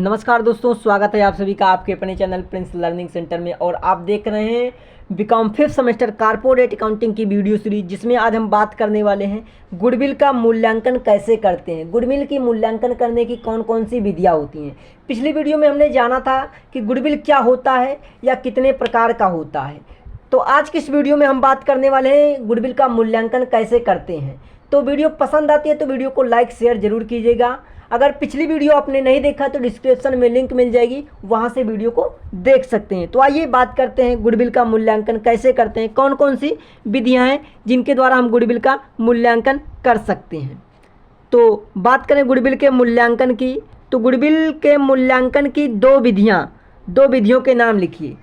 नमस्कार दोस्तों, स्वागत है आप सभी का आपके अपने चैनल प्रिंस लर्निंग सेंटर में। और आप देख रहे हैं BCom 5th semester corporate accounting की वीडियो सीरीज, जिसमें आज हम बात करने वाले हैं गुडविल का मूल्यांकन कैसे करते हैं। गुडविल की मूल्यांकन करने की कौन कौन सी विधियाँ होती हैं। पिछली वीडियो में हमने जाना था कि गुडविल क्या होता है या कितने प्रकार का होता है। तो आज की इस वीडियो में हम बात करने वाले हैं गुडविल का मूल्यांकन कैसे करते हैं। तो वीडियो पसंद आती है तो वीडियो को लाइक शेयर ज़रूर कीजिएगा। अगर पिछली वीडियो आपने नहीं देखा तो डिस्क्रिप्शन में लिंक मिल जाएगी, वहां से वीडियो को देख सकते हैं। तो आइए बात करते हैं गुडविल का मूल्यांकन कैसे करते हैं, कौन कौन सी विधियां हैं जिनके द्वारा हम गुडविल का मूल्यांकन कर सकते हैं। तो बात करें गुडविल के मूल्यांकन की, तो गुडविल के मूल्यांकन की दो विधियों के नाम लिखिए।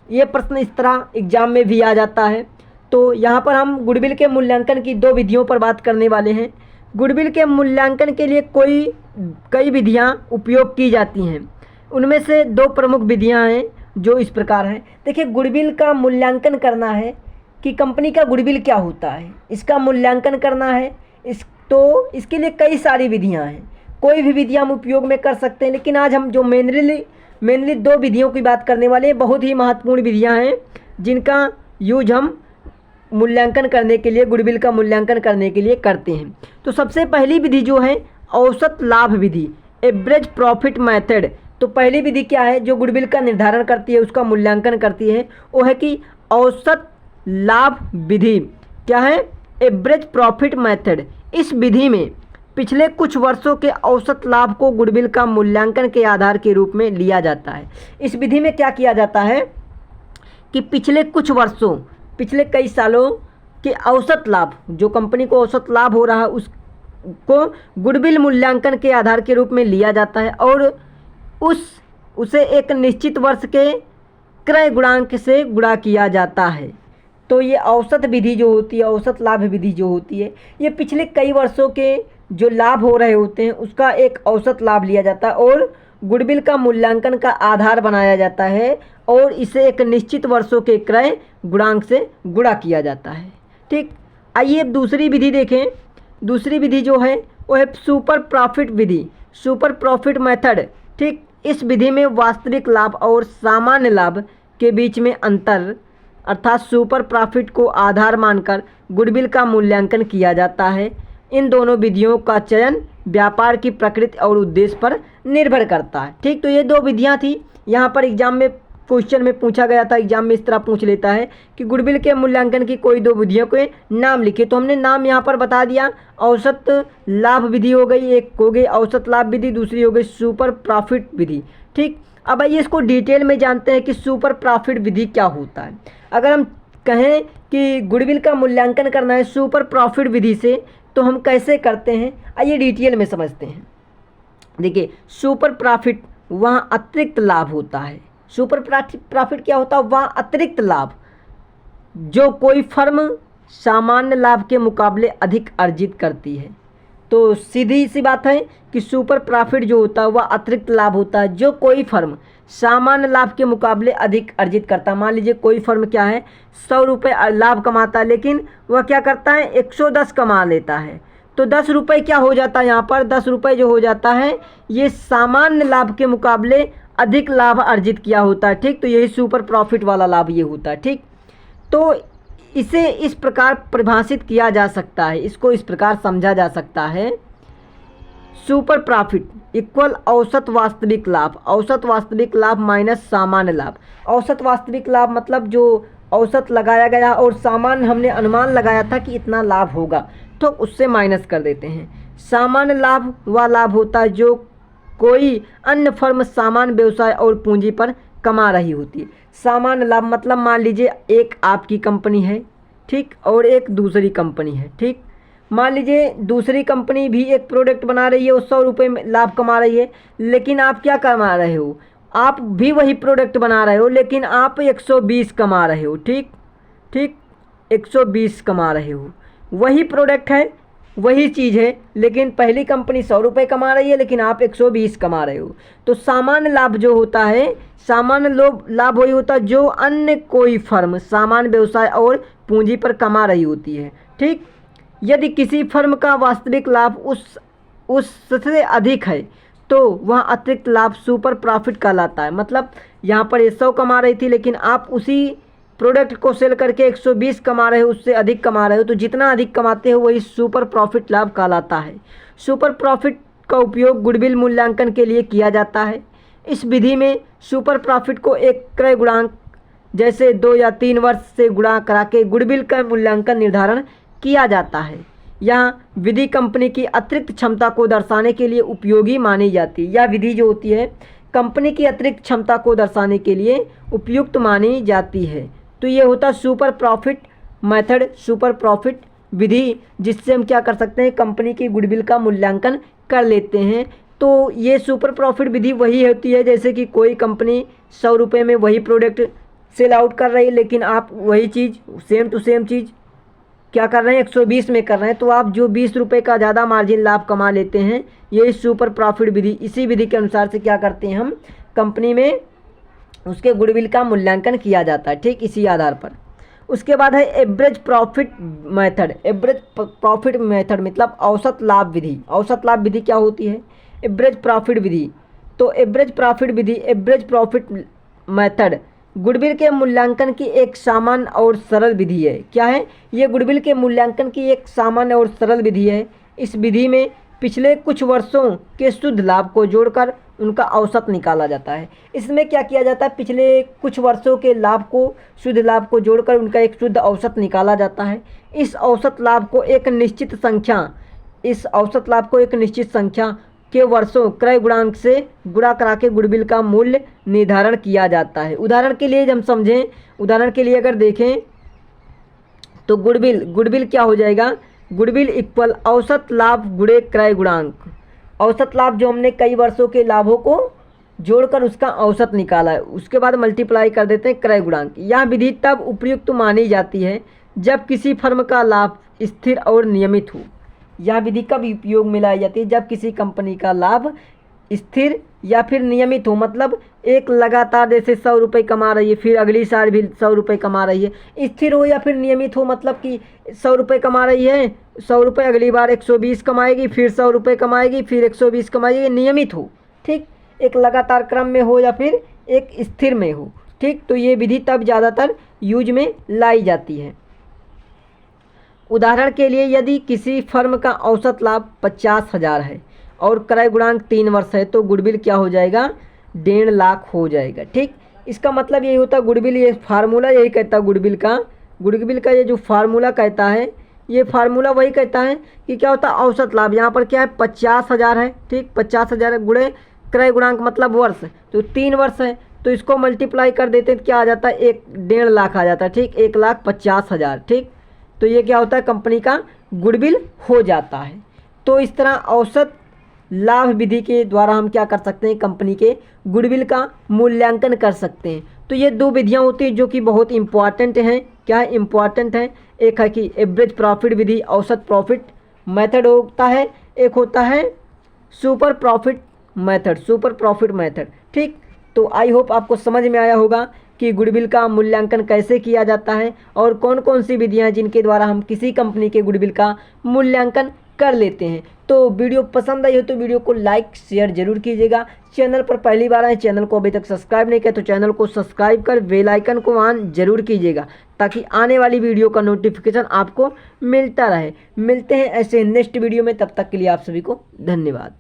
ये प्रश्न इस तरह एग्जाम में भी आ जाता है। तो यहाँ पर हम गुडविल के मूल्यांकन की दो विधियों पर बात करने वाले हैं। गुडविल के मूल्यांकन के लिए कई विधियां उपयोग की जाती हैं। उनमें से दो प्रमुख विधियां हैं जो इस प्रकार हैं। देखिए, गुडविल का मूल्यांकन करना है कि कंपनी का गुडविल क्या होता है, इसका मूल्यांकन करना है। इसके लिए कई सारी विधियां हैं। कोई भी विधि हम उपयोग में कर सकते हैं, लेकिन आज हम जो मेनली दो विधियों की बात करने वाले हैं। बहुत ही महत्वपूर्ण विधियाँ हैं जिनका यूज हम मूल्यांकन करने के लिए, गुडविल का मूल्यांकन करने के लिए करते हैं। तो सबसे पहली विधि जो है औसत लाभ विधि, एवरेज प्रॉफिट मेथड। तो पहली विधि क्या है जो गुडविल का निर्धारण करती है, उसका मूल्यांकन करती है, वो है कि औसत लाभ विधि। क्या है? Average profit method. इस विधि में पिछले कुछ वर्षों के औसत लाभ को गुडविल का मूल्यांकन के आधार के रूप में लिया जाता है। इस विधि में क्या किया जाता है कि पिछले कई सालों के औसत लाभ, जो कंपनी को औसत लाभ हो रहा है, उसको गुडविल मूल्यांकन के आधार के रूप में लिया जाता है और उसे एक निश्चित वर्ष के क्रय गुणांक से गुणा किया जाता है। तो ये औसत विधि जो होती है, औसत लाभ विधि जो होती है, ये पिछले कई वर्षों के जो लाभ हो रहे होते हैं उसका एक औसत लाभ लिया जाता है और गुडविल का मूल्यांकन का आधार बनाया जाता है और इसे एक निश्चित वर्षों के क्रय गुणांक से गुणा किया जाता है। ठीक, आइए दूसरी विधि देखें। दूसरी विधि जो है वो है सुपर प्रॉफिट विधि, सुपर प्रॉफिट मेथड। ठीक, इस विधि में वास्तविक लाभ और सामान्य लाभ के बीच में अंतर अर्थात सुपर प्रॉफिट को आधार मानकर गुडविल का मूल्यांकन किया जाता है। इन दोनों विधियों का चयन व्यापार की प्रकृति और उद्देश्य पर निर्भर करता है। ठीक, तो ये दो विधियां थी। यहाँ पर एग्जाम में क्वेश्चन में पूछा गया था, एग्जाम में इस तरह पूछ लेता है कि गुडविल के मूल्यांकन की कोई दो विधियों के नाम लिखे। तो हमने नाम यहाँ पर बता दिया। औसत लाभ विधि हो गई, एक हो गई औसत लाभ विधि, दूसरी हो गई सुपर प्रॉफिट विधि। ठीक, अब आइए इसको डिटेल में जानते हैं कि सुपर प्रॉफिट विधि क्या होता है। अगर हम कहें कि गुडविल का मूल्यांकन करना है सुपर प्रॉफिट विधि से, तो हम कैसे करते हैं, आइए डिटेल में समझते हैं। देखिए, सुपर प्रॉफिट वहाँ अतिरिक्त लाभ होता है। सुपर प्रॉफिट क्या होता है? वहाँ अतिरिक्त लाभ जो कोई फर्म सामान्य लाभ के मुकाबले अधिक अर्जित करती है। तो सीधी सी बात है कि सुपर प्रॉफिट जो होता है वह अतिरिक्त लाभ होता है जो कोई फर्म सामान्य लाभ के मुकाबले अधिक अर्जित करता है। मान लीजिए कोई फर्म क्या है, 100 रुपये लाभ कमाता है, लेकिन वह क्या करता है, 110 कमा लेता है। तो 10 रुपये क्या हो जाता है, यहाँ पर 10 रुपये जो हो जाता है ये सामान्य लाभ के मुकाबले अधिक लाभ अर्जित किया होता है। ठीक, तो यही सुपर प्रॉफिट वाला लाभ ये होता है। ठीक, तो इसे इस प्रकार परिभाषित किया जा सकता है, इसको इस प्रकार समझा जा सकता है, सुपर प्रॉफिट इक्वल औसत वास्तविक लाभ। औसत वास्तविक लाभ माइनस सामान्य लाभ। औसत वास्तविक लाभ मतलब जो औसत लगाया गया और सामान्य हमने अनुमान लगाया था कि इतना लाभ होगा, तो उससे माइनस कर देते हैं। सामान्य लाभ वह लाभ होता है जो कोई अन्य फर्म सामान्य व्यवसाय और पूंजी पर कमा रही होती है। सामान्य लाभ मतलब मान लीजिए एक आपकी कंपनी है, ठीक, और एक दूसरी कंपनी है। ठीक, मान लीजिए दूसरी कंपनी भी एक प्रोडक्ट बना रही है, वो 100 रुपये में लाभ कमा रही है, लेकिन आप क्या कमा रहे हो, आप भी वही प्रोडक्ट बना रहे हो लेकिन आप 120 कमा रहे हो। ठीक, 120 कमा रहे हो, वही प्रोडक्ट है, वही चीज़ है, लेकिन पहली कंपनी 100 रुपये कमा रही है लेकिन आप 120 कमा रहे हो। तो सामान्य लाभ जो होता है, सामान्य लाभ वही होता है जो अन्य कोई फर्म सामान्य व्यवसाय और पूंजी पर कमा रही होती है। ठीक, यदि किसी फर्म का वास्तविक लाभ उससे अधिक है तो वह अतिरिक्त लाभ सुपर प्रॉफिट कहलाता है। मतलब यहाँ पर ये 100 कमा रही थी, लेकिन आप उसी प्रोडक्ट को सेल करके 120 कमा रहे हो, उससे अधिक कमा रहे हो, तो जितना अधिक कमाते हो वही सुपर प्रॉफिट लाभ कहलाता है। सुपर प्रॉफिट का उपयोग गुडविल मूल्यांकन के लिए किया जाता है। इस विधि में सुपर प्रॉफिट को एक क्रय गुणांक जैसे 2 या 3 वर्ष से गुणा करा के गुडविल का मूल्यांकन निर्धारण किया जाता है। यह विधि कंपनी की अतिरिक्त क्षमता को दर्शाने के लिए उपयोगी मानी जाती है। यह विधि जो होती है कंपनी की अतिरिक्त क्षमता को दर्शाने के लिए उपयुक्त मानी जाती है। तो ये होता super profit method, super profit विधि, जिससे हम क्या कर सकते हैं, कंपनी की गुडविल का मूल्यांकन कर लेते हैं। तो ये सुपर प्रॉफिट विधि वही होती है जैसे कि कोई कंपनी 100 रुपये में वही प्रोडक्ट सेल आउट कर रही है, लेकिन आप वही चीज़ सेम टू सेम चीज़ क्या कर रहे हैं, 120 में कर रहे हैं, तो आप जो 20 रुपये का ज़्यादा मार्जिन लाभ कमा लेते हैं, ये सुपर प्रॉफिट विधि, इसी विधि के अनुसार से क्या करते हैं हम, कंपनी में उसके गुडविल का मूल्यांकन किया जाता है। ठीक इसी आधार पर। उसके बाद है average profit method. Average profit method मतलब औसत लाभ विधि। औसत लाभ विधि क्या होती है, एवरेज प्रॉफिट विधि। तो एवरेज प्रॉफिट विधि, एवरेज प्रॉफिट मेथड गुडविल के मूल्यांकन की एक सामान्य और सरल विधि है। क्या है ये, गुडविल के मूल्यांकन की एक सामान्य और सरल विधि है। इस विधि में पिछले कुछ वर्षों के शुद्ध लाभ को जोड़कर उनका औसत निकाला जाता है। इसमें क्या किया जाता है, पिछले कुछ वर्षों के लाभ को, शुद्ध लाभ को जोड़कर उनका एक शुद्ध औसत निकाला जाता है। इस औसत लाभ को एक निश्चित संख्या के वर्षों क्रय गुणांक से गुणा करा के गुडविल का मूल्य निर्धारण किया जाता है। उदाहरण के लिए हम समझें, उदाहरण के लिए अगर देखें तो गुडविल क्या हो जाएगा, गुडविल इक्वल औसत लाभ गुणे क्रय गुणांक। औसत लाभ जो हमने कई वर्षों के लाभों को जोड़कर उसका औसत निकाला है, उसके बाद मल्टीप्लाई कर देते हैं क्रय गुणांक। यह विधि तब उपयुक्त मानी जाती है जब किसी फर्म का लाभ स्थिर और नियमित हो। यह विधि कब उपयोग में लाई जाती है, जब किसी कंपनी का लाभ स्थिर या फिर नियमित हो। मतलब एक लगातार जैसे 100 रुपये कमा रही है, फिर अगली साल भी 100 रुपये कमा रही है, स्थिर हो या फिर नियमित हो। मतलब कि 100 रुपये कमा रही है, 100 रुपये अगली बार 120 कमाएगी, फिर 100 रुपये कमाएगी, फिर 120 कमाएगी, नियमित हो। ठीक, एक लगातार क्रम में हो या फिर एक स्थिर में हो। ठीक, तो ये विधि तब ज़्यादातर यूज में लाई जाती है। उदाहरण के लिए यदि किसी फर्म का औसत लाभ 50,000 है और क्रय गुणांक 3 वर्ष है, तो गुडविल क्या हो जाएगा, 1.5 लाख हो जाएगा। ठीक, इसका मतलब यही होता है गुडविल, ये फार्मूला यही कहता है गुडविल का ये जो फार्मूला कहता है, ये फार्मूला वही कहता है कि क्या होता है औसत लाभ। यहाँ पर क्या है 50,000 है। ठीक, 50,000 गुणे क्रय गुणांक मतलब वर्ष, तो 3 वर्ष है, तो इसको मल्टीप्लाई कर देते हैं, क्या आ जाता है 1.5 लाख आ जाता है। ठीक, 1,50,000। ठीक, तो ये क्या होता है कंपनी का गुडविल हो जाता है। तो इस तरह औसत लाभ विधि के द्वारा हम क्या कर सकते हैं, कंपनी के गुडविल का मूल्यांकन कर सकते हैं। तो ये 2 विधियां होती हैं जो कि बहुत इंपॉर्टेंट हैं। क्या है, इंपॉर्टेंट है। एक है कि एवरेज प्रॉफिट विधि, औसत प्रॉफिट मेथड होता है, एक होता है सुपर प्रॉफिट मेथड। ठीक, तो आई होप आपको समझ में आया होगा कि गुडविल का मूल्यांकन कैसे किया जाता है और कौन कौन सी विधियां हैं जिनके द्वारा हम किसी कंपनी के गुडविल का मूल्यांकन कर लेते हैं। तो वीडियो पसंद आई हो तो वीडियो को लाइक शेयर जरूर कीजिएगा। चैनल पर पहली बार आए, चैनल को अभी तक सब्सक्राइब नहीं किया तो चैनल को सब्सक्राइब कर बेल आइकन को ऑन जरूर कीजिएगा, ताकि आने वाली वीडियो का नोटिफिकेशन आपको मिलता रहे। मिलते हैं ऐसे नेक्स्ट वीडियो में, तब तक के लिए आप सभी को धन्यवाद।